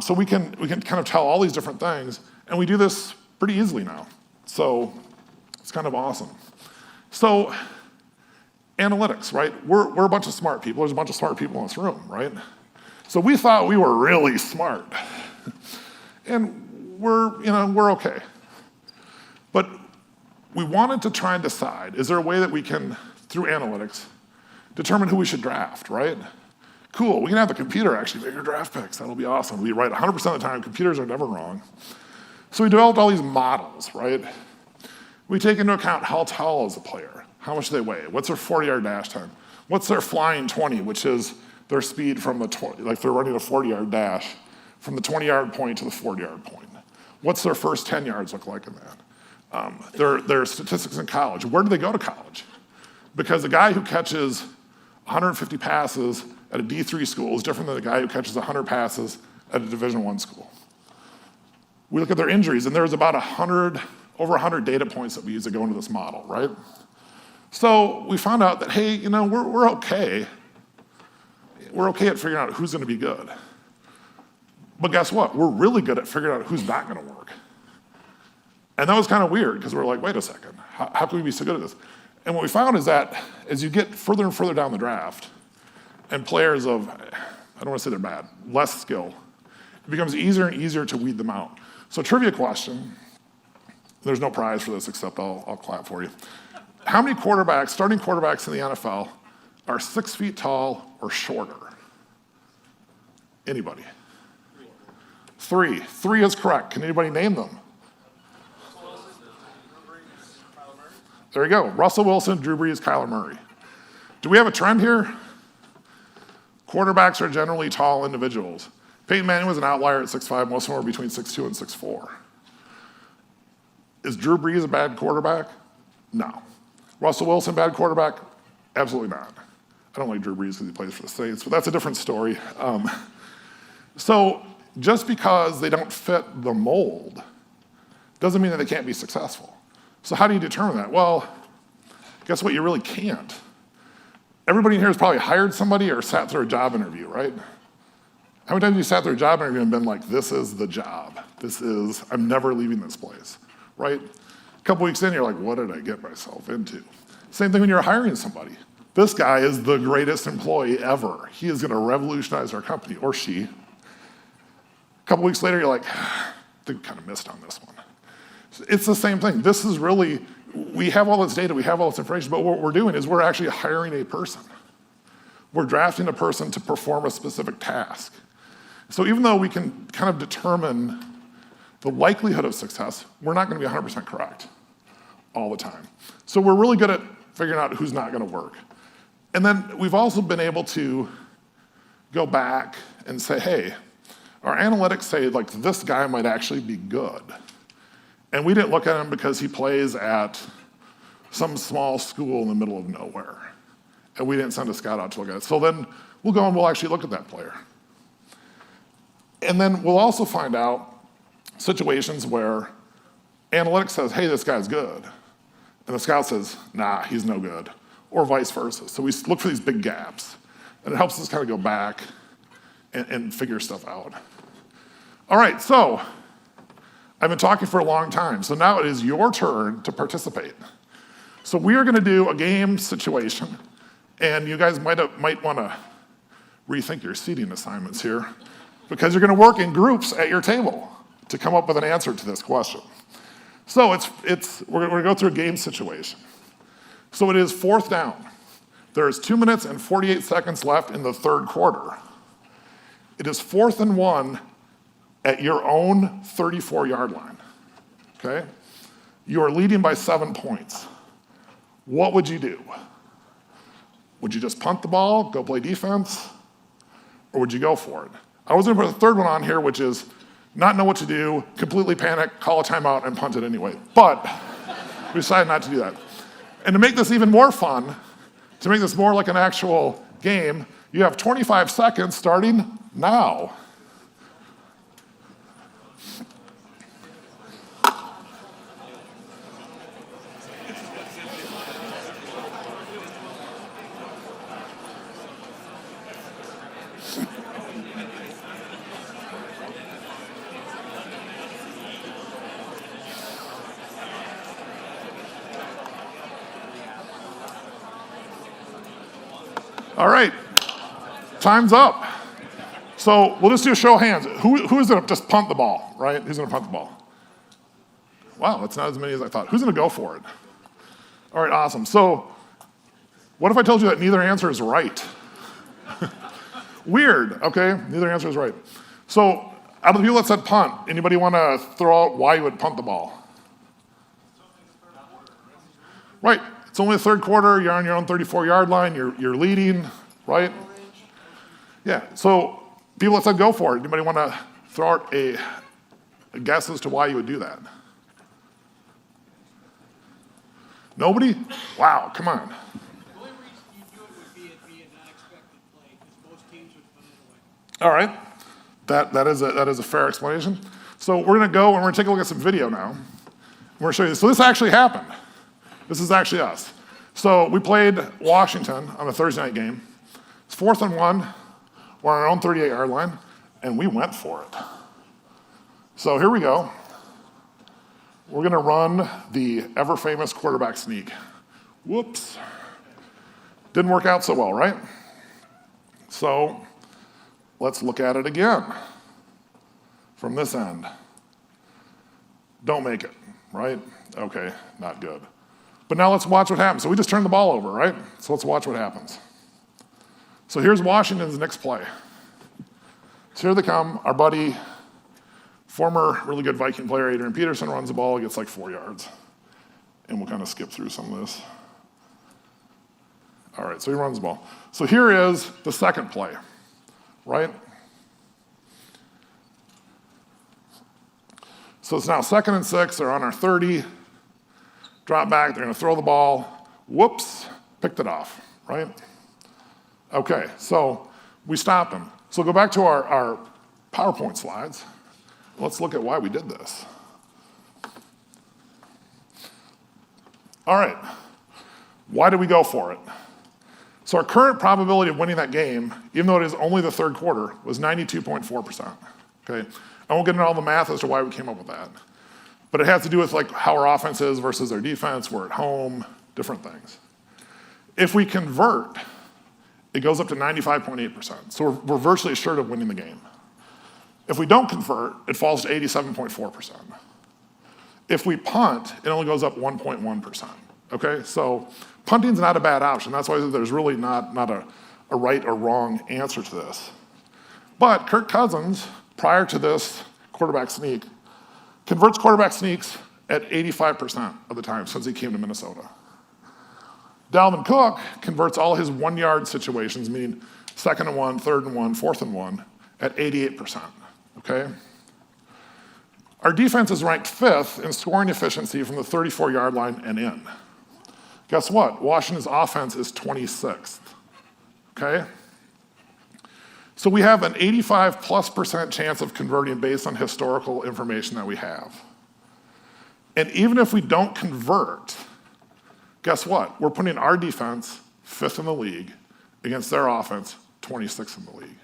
So we can kind of tell all these different things, and we do this pretty easily now. So it's kind of awesome. So analytics, right? We're a bunch of smart people. There's a bunch of smart people in this room, right? So we thought we were really smart, and we're okay. But we wanted to try and decide, is there a way that we can, through analytics, determine who we should draft, right? Cool, we can have the computer actually make your draft picks. That'll be awesome. We'll be right 100% of the time. Computers are never wrong. So we developed all these models, right? We take into account how tall is a player, how much do they weigh, what's their 40-yard dash time, what's their flying 20, which is their speed from the 20, they're running a 40-yard dash from the 20-yard point to the 40-yard point. What's their first 10 yards look like in that? Their statistics in college. Where do they go to college? Because the guy who catches 150 passes at a D3 school is different than the guy who catches 100 passes at a Division I school. We look at their injuries, and there's about over 100 data points that we use to go into this model, right? So we found out that, hey, we're okay. We're okay at figuring out who's going to be good. But guess what? We're really good at figuring out who's not going to work. And that was kind of weird, because we're like, wait a second, how can we be so good at this? And what we found is that as you get further and further down the draft, and players of, I don't want to say they're bad, less skill, it becomes easier and easier to weed them out. So trivia question, there's no prize for this except I'll clap for you. How many starting quarterbacks in the NFL are 6 feet tall or shorter? Anybody? 3. 3 is correct. Can anybody name them? There you go. Russell Wilson, Drew Brees, Kyler Murray. Do we have a trend here? Quarterbacks are generally tall individuals. Peyton Manning was an outlier at 6'5". Most of them were between 6'2" and 6'4". Is Drew Brees a bad quarterback? No. Russell Wilson, bad quarterback? Absolutely not. I don't like Drew Brees because he plays for the Saints, but that's a different story. So just because they don't fit the mold doesn't mean that they can't be successful. So how do you determine that? Well, guess what? You really can't. Everybody in here has probably hired somebody or sat through a job interview, right? How many times have you sat through a job interview and been like, this is the job. I'm never leaving this place, right? A couple weeks in, you're like, what did I get myself into? Same thing when you're hiring somebody. This guy is the greatest employee ever. He is going to revolutionize our company, or she. A couple weeks later, you're like, I think we kind of missed on this one. It's the same thing. This is really, we have all this data, we have all this information, but what we're doing is we're actually hiring a person. We're drafting a person to perform a specific task. So even though we can kind of determine the likelihood of success, we're not going to be 100% correct all the time. So we're really good at figuring out who's not going to work. And then we've also been able to go back and say, hey, our analytics say like this guy might actually be good. And we didn't look at him because he plays at some small school in the middle of nowhere. And we didn't send a scout out to look at it. So then we'll go and we'll actually look at that player. And then we'll also find out situations where analytics says, hey, this guy's good. And the scout says, nah, he's no good. Or vice versa. So we look for these big gaps. And it helps us kind of go back and figure stuff out. All right, so I've been talking for a long time. So now it is your turn to participate. So we are going to do a game situation. And you guys might want to rethink your seating assignments here, because you're going to work in groups at your table to come up with an answer to this question. So we're going to go through a game situation. So it is 4th down. There's 2 minutes and 48 seconds left in the 3rd quarter. It is 4th and 1 at your own 34-yard line, okay? You are leading by 7 points. What would you do? Would you just punt the ball, go play defense, or would you go for it? I was gonna put a 3rd one on here, which is not know what to do, completely panic, call a timeout, and punt it anyway. But we decided not to do that. And to make this even more fun, to make this more like an actual game, you have 25 seconds starting now. All right, time's up. So we'll just do a show of hands. Who's gonna just punt the ball, right? Who's gonna punt the ball? Wow, that's not as many as I thought. Who's gonna go for it? All right, awesome. So what if I told you that neither answer is right? Weird, okay? Neither answer is right. So out of the people that said punt, anybody wanna throw out why you would punt the ball? Right. It's only the 3rd quarter, you're on your own 34-yard line, you're leading, right? Yeah, so people that said go for it, anybody want to throw out a guess as to why you would do that? Nobody? Wow, come on. The only reason you do it would be it'd be an unexpected play, because most teams would put it away. All right, that is a fair explanation. So we're gonna go and we're gonna take a look at some video now. We're gonna show you this. So this actually happened. This is actually us. So we played Washington on a Thursday night game. It's 4th and 1. We're on our own 38-yard line, and we went for it. So here we go. We're gonna run the ever-famous quarterback sneak. Whoops. Didn't work out so well, right? So let's look at it again from this end. Don't make it, right? Okay, not good. But now let's watch what happens. So we just turned the ball over, right? So let's watch what happens. So here's Washington's next play. So here they come. Our buddy, former really good Viking player, Adrian Peterson, runs the ball, gets like 4 yards. And we'll kind of skip through some of this. All right, so he runs the ball. So here is the second play, right? So it's now 2nd and 6. They're on our 30. Drop back, they're gonna throw the ball. Whoops, picked it off, right? Okay, so we stopped them. So go back to our PowerPoint slides. Let's look at why we did this. All right, why did we go for it? So our current probability of winning that game, even though it is only the 3rd quarter, was 92.4%, okay? I won't get into all the math as to why we came up with that. But it has to do with like how our offense is versus our defense, we're at home, different things. If we convert, it goes up to 95.8%. So we're virtually assured of winning the game. If we don't convert, it falls to 87.4%. If we punt, it only goes up 1.1%, okay? So punting's not a bad option. That's why there's really not a right or wrong answer to this. But Kirk Cousins, prior to this quarterback sneak, converts quarterback sneaks at 85% of the time since he came to Minnesota. Dalvin Cook converts all his 1-yard situations, meaning 2nd and 1, 3rd and 1, 4th and 1, at 88%, okay? Our defense is ranked 5th in scoring efficiency from the 34-yard line and in. Guess what? Washington's offense is 26th, okay? So we have an 85+% chance of converting based on historical information that we have. And even if we don't convert, guess what? We're putting our defense 5th in the league against their offense 26th in the league.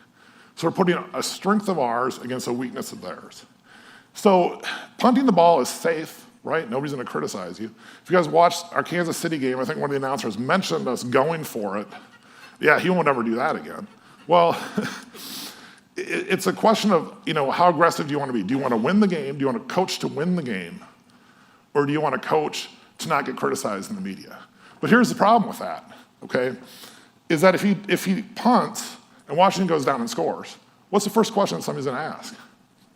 So we're putting a strength of ours against a weakness of theirs. So punting the ball is safe, right? Nobody's gonna criticize you. If you guys watched our Kansas City game, I think one of the announcers mentioned us going for it. Yeah, he won't ever do that again. Well, it's a question of, how aggressive do you want to be? Do you want to win the game? Do you want to coach to win the game? Or do you want to coach to not get criticized in the media? But here's the problem with that, okay? Is that if he punts and Washington goes down and scores, what's the first question that somebody's gonna ask?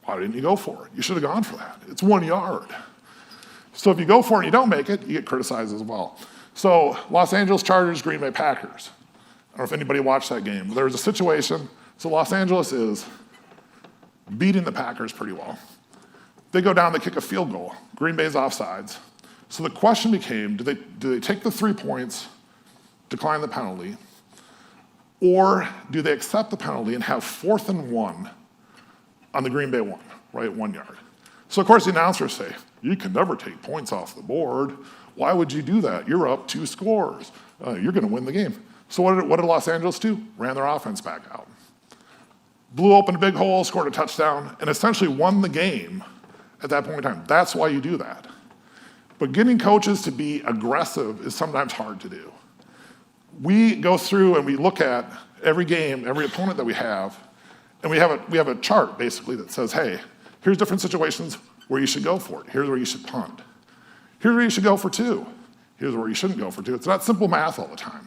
Why didn't you go for it? You should have gone for that. It's 1 yard. So if you go for it and you don't make it, you get criticized as well. So Los Angeles Chargers, Green Bay Packers. I don't know if anybody watched that game. There was a situation, so Los Angeles is beating the Packers pretty well. They go down, they kick a field goal. Green Bay's offsides. So the question became, do they take the 3 points, decline the penalty, or do they accept the penalty and have 4th and 1 on the Green Bay 1, right, 1 yard? So of course the announcers say, you can never take points off the board. Why would you do that? You're up 2 scores. You're gonna win the game. So what did Los Angeles do? Ran their offense back out. Blew open a big hole, scored a touchdown, and essentially won the game at that point in time. That's why you do that. But getting coaches to be aggressive is sometimes hard to do. We go through and we look at every game, every opponent that we have, and we have a chart basically that says, hey, here's different situations where you should go for it. Here's where you should punt. Here's where you should go for 2. Here's where you shouldn't go for 2. It's not simple math all the time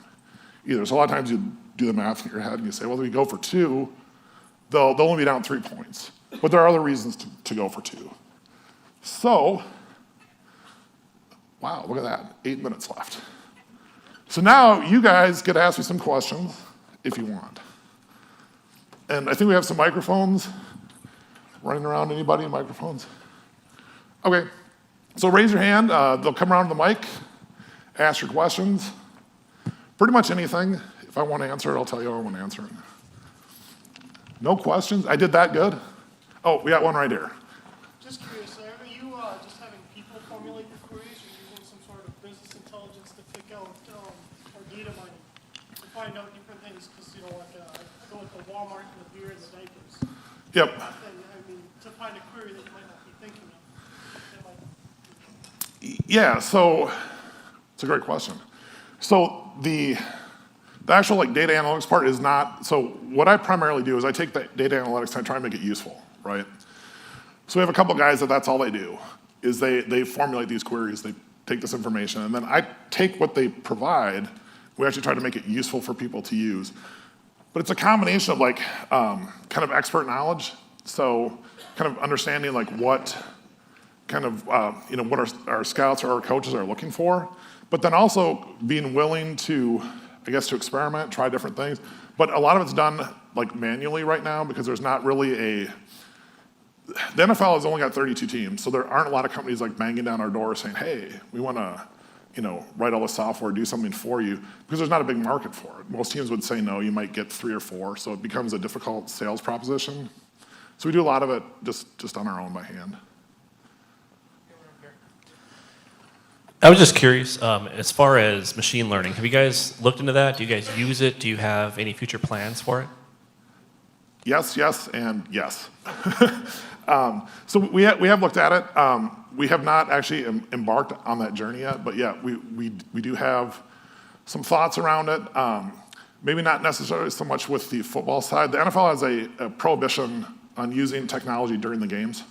either. So a lot of times you do the math in your head and you say, well, if we go for 2, they'll only be down 3 points. But there are other reasons to go for 2. So, wow, look at that, 8 minutes left. So now you guys get to ask me some questions if you want. And I think we have some microphones running around. Anybody, microphones? Okay, so raise your hand. They'll come around to the mic, ask your questions. Pretty much anything. If I want to answer it, I'll tell you I want to answer it. No questions? I did that good? Oh, we got one right here. Just curious, are you just having people formulate the queries, or using some sort of business intelligence to pick out or data mining to find out different things? Because like I go with the Walmart and the beer and the diapers. Yep. And I mean, to find a query that you might not be thinking of. Yeah, so it's a great question. So the actual like data analytics part is not, so what I primarily do is I take the data analytics and I try and make it useful, right? So we have a couple guys that's all they do, is they formulate these queries, they take this information, and then I take what they provide, we actually try to make it useful for people to use. But it's a combination of like kind of expert knowledge, so kind of understanding like what kind of, what our scouts or our coaches are looking for, but then also being willing to, I guess, to experiment, try different things. But a lot of it's done like manually right now because there's not really the NFL has only got 32 teams, so there aren't a lot of companies like banging down our door saying, hey, we want to, write all the software, do something for you, because there's not a big market for it. Most teams would say no, you might get 3 or 4, so it becomes a difficult sales proposition. So we do a lot of it just on our own by hand. I was just curious, as far as machine learning, have you guys looked into that? Do you guys use it? Do you have any future plans for it? Yes, and yes. So we have looked at it. We have not actually embarked on that journey yet, but yeah, we do have some thoughts around it. Maybe not necessarily so much with the football side. The NFL has a prohibition on using technology during the games.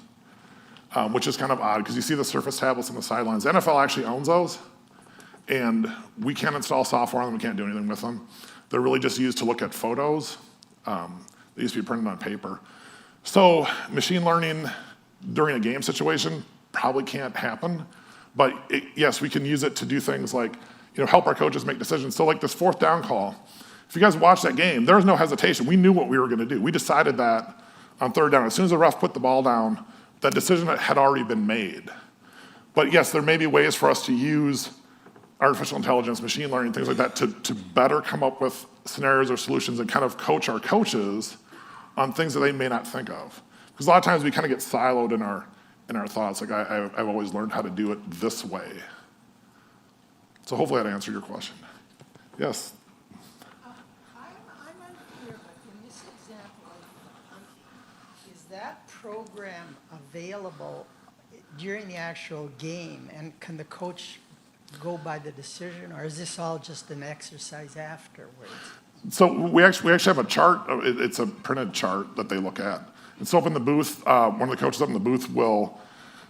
Which is kind of odd because you see the Surface tablets on the sidelines. The NFL actually owns those, and we can't install software on them, we can't do anything with them. They're really just used to look at photos. They used to be printed on paper. So machine learning during a game situation probably can't happen, but yes, we can use it to do things like help our coaches make decisions. So like this 4th down call, if you guys watched that game, there was no hesitation. We knew what we were gonna do. We decided that on 3rd down. As soon as the ref put the ball down, that decision had already been made. But yes, there may be ways for us to use artificial intelligence, machine learning, things like that to better come up with scenarios or solutions and kind of coach our coaches on things that they may not think of. Because a lot of times we kind of get siloed in our thoughts. Like I've always learned how to do it this way. So hopefully that answered your question. Yes? I'm unclear, but in this example of hunting, is that program available during the actual game, and can the coach go by the decision, or is this all just an exercise afterwards? So we actually have a chart. It's a printed chart that they look at. And so up in the booth, one of the coaches up in the booth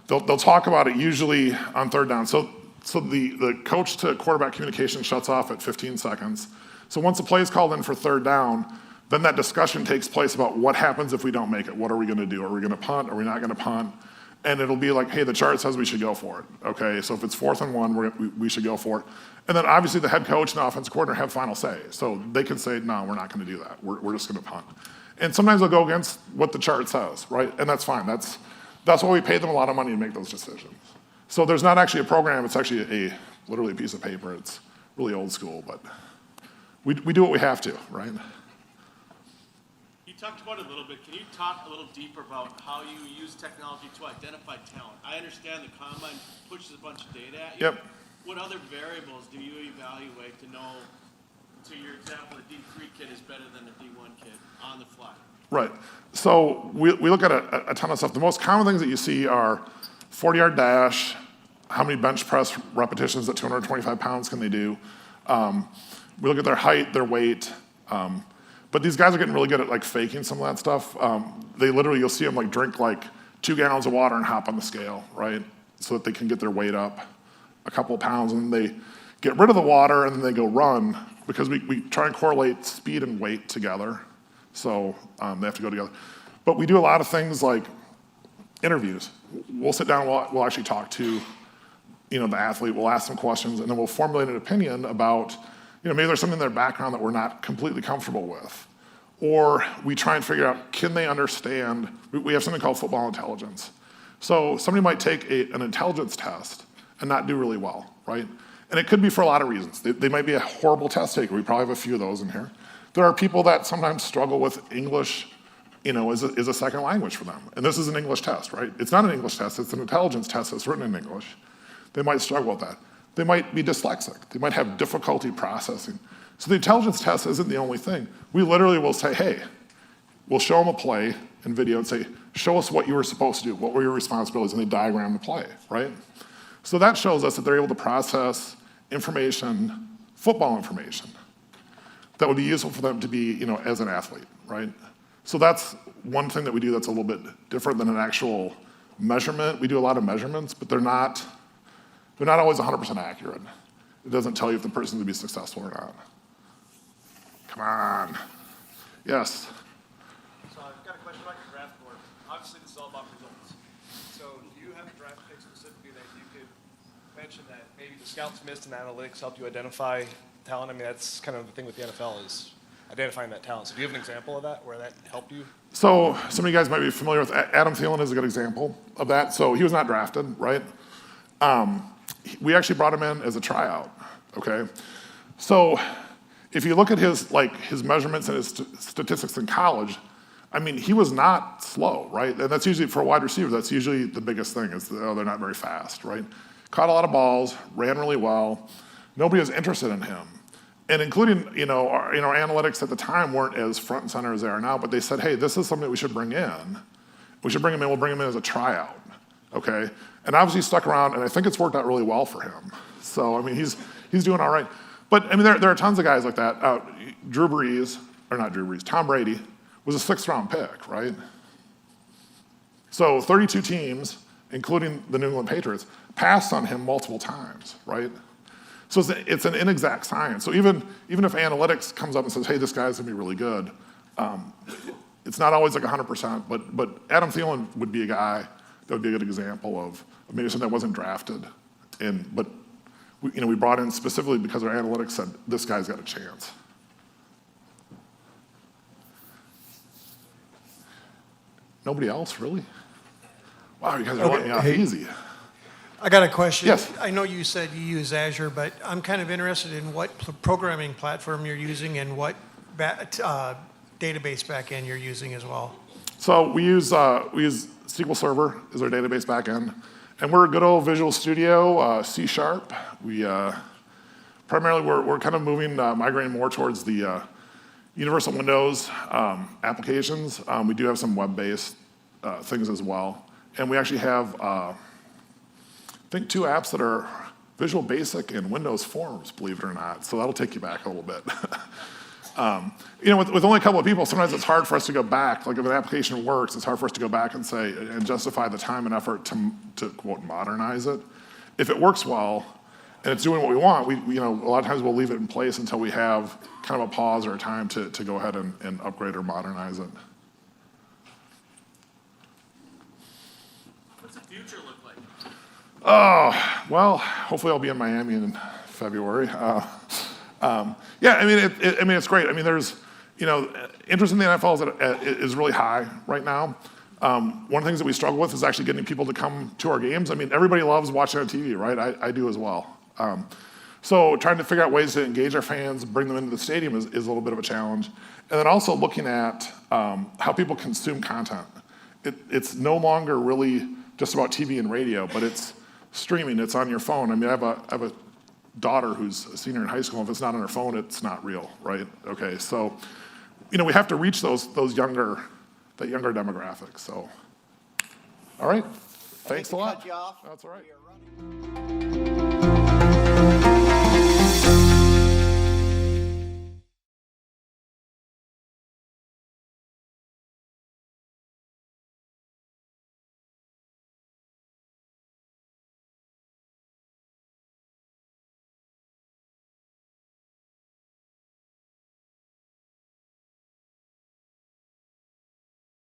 they'll talk about it usually on 3rd down. So So the coach to quarterback communication shuts off at 15 seconds. So once the play is called in for third down, then that discussion takes place about what happens if we don't make it. What are we gonna do? Are we gonna punt? Are we not gonna punt? And it'll be like, hey, the chart says we should go for it, okay? So if it's 4th and 1, we should go for it. And then obviously the head coach and the offensive coordinator have final say. So they can say, no, we're not gonna do that. We're just gonna punt. And sometimes they'll go against what the chart says, right? And that's fine. That's why we pay them a lot of money to make those decisions. So there's not actually a program, it's actually literally a piece of paper. It's really old school, but we do what we have to, right? You talked about it a little bit. Can you talk a little deeper about how you use technology to identify talent? I understand the combine pushes a bunch of data at you. Yep. What other variables do you evaluate to know, to your example, a D3 kid is better than a D1 kid on the fly? Right. So we look at a ton of stuff. The most common things that you see are 40-yard dash, how many bench press repetitions at 225 pounds can they do? We look at their height, their weight. But these guys are getting really good at like faking some of that stuff. They literally, you'll see them like drink like 2 gallons of water and hop on the scale, right? So that they can get their weight up a couple of pounds, and then they get rid of the water and then they go run, because we try and correlate speed and weight together. So they have to go together. But we do a lot of things like interviews. We'll sit down, we'll actually talk to the athlete, we'll ask them questions, and then we'll formulate an opinion about, maybe there's something in their background that we're not completely comfortable with. Or we try and figure out, can they understand, we have something called football intelligence. So somebody might take an intelligence test and not do really well, right? And it could be for a lot of reasons. They might be a horrible test taker. We probably have a few of those in here. There are people that sometimes struggle with English, is a second language for them. And this is an English test, right? It's not an English test, it's an intelligence test that's written in English. They might struggle with that. They might be dyslexic. They might have difficulty processing. So the intelligence test isn't the only thing. We literally will say, hey, we'll show them a play in video and say, show us what you were supposed to do. What were your responsibilities? And they diagram the play, right? So that shows us that they're able to process information, football information, that would be useful for them to be, as an athlete, right? So that's one thing that we do that's a little bit different than an actual measurement. We do a lot of measurements, but they're not always 100% accurate. It doesn't tell you if the person's gonna be successful or not. Come on. Yes? So I've got a question about your draft board. Obviously, this is all about results. So do you have a draft pick specifically that you could mention that maybe the scouts missed and analytics helped you identify talent? I mean, that's kind of the thing with the NFL is identifying that talent. So do you have an example of that where that helped you? So some of you guys might be familiar with Adam Thielen is a good example of that. So he was not drafted, right? We actually brought him in as a tryout, okay? So if you look at his measurements and his statistics in college, I mean, he was not slow, right? And that's usually, for a wide receiver, that's usually the biggest thing is, they're not very fast, right? Caught a lot of balls, ran really well. Nobody was interested in him. And including, our analytics at the time weren't as front and center as they are now, but they said, hey, this is something that we should bring in. We should bring him in, we'll bring him in as a tryout, okay? And obviously he stuck around, and I think it's worked out really well for him. So, I mean, he's doing all right. But, I mean, there are tons of guys like that. Tom Brady was a 6th-round pick, right? So 32 teams, including the New England Patriots, passed on him multiple times, right? So it's an inexact science. So even if analytics comes up and says, hey, this guy's gonna be really good, it's not always like 100%, but Adam Thielen would be a guy that would be a good example of maybe something that wasn't drafted. But we brought in specifically because our analytics said, this guy's got a chance. Nobody else, really? Wow, you guys are letting me off easy. I got a question. Yes. I know you said you use Azure, but I'm kind of interested in what programming platform you're using and what database backend you're using as well. So we use SQL Server as our database backend, and we're a good old Visual Studio, C#. We primarily we're kind of migrating more towards the Universal Windows applications. We do have some web-based things as well, and we actually have I think 2 apps that are Visual Basic and Windows Forms, believe it or not. So that'll take you back a little bit. With only a couple of people, sometimes it's hard for us to go back. Like if an application works, it's hard for us to go back and say and justify the time and effort to quote modernize it. If it works well, and it's doing what we want, a lot of times we'll leave it in place until we have kind of a pause or a time to go ahead and upgrade or modernize it. What's the future look like? Oh, well, hopefully I'll be in Miami in February. Yeah, I mean, it's great. I mean, there's, interest in the NFL is really high right now. One of the things that we struggle with is actually getting people to come to our games. I mean, everybody loves watching on TV, right? I do as well. So trying to figure out ways to engage our fans, bring them into the stadium is a little bit of a challenge. And then also looking at how people consume content. It's no longer really just about TV and radio, but it's streaming, it's on your phone. I mean, I have a daughter who's a senior in high school. If it's not on her phone, it's not real, right? Okay, so, we have to reach that younger demographic, so. All right, thanks a lot. Cut you off. That's all right.